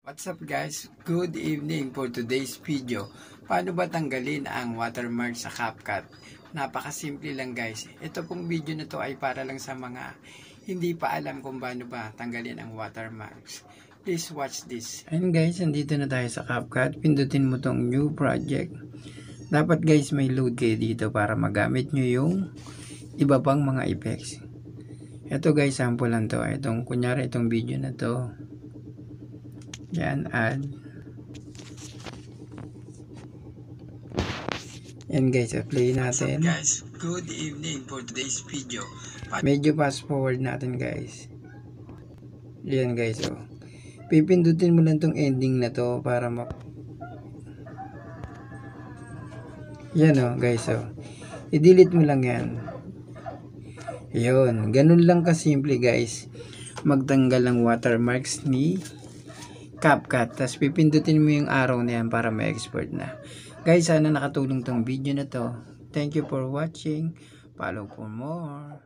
What's up guys? Good evening for today's video. Paano ba tanggalin ang watermark sa CapCut? Napakasimple lang guys. Ito pong video na to ay para lang sa mga hindi pa alam kung paano ba tanggalin ang watermarks. Please watch this. Ayun guys, nandito na tayo sa CapCut. Pindutin mo tong new project. Dapat guys may load kayo dito para magamit nyo yung iba pang mga effects. Ito guys, sample lang to. Kunyari itong video na to. Yan, add. Yan guys, play natin. What's up guys? Good evening for today's video. Medyo fast forward natin guys. Yan guys, oh. Pipindutin mo lang tong ending na to para yan oh guys, oh. I-delete mo lang yan. Yun, ganun lang kasimple guys. Magtanggal ng watermarks ni CapCut. Tapos pipindutin mo yung arrow na yan para ma-export na. Guys, sana nakatulong tong video na to. Thank you for watching. Follow for more.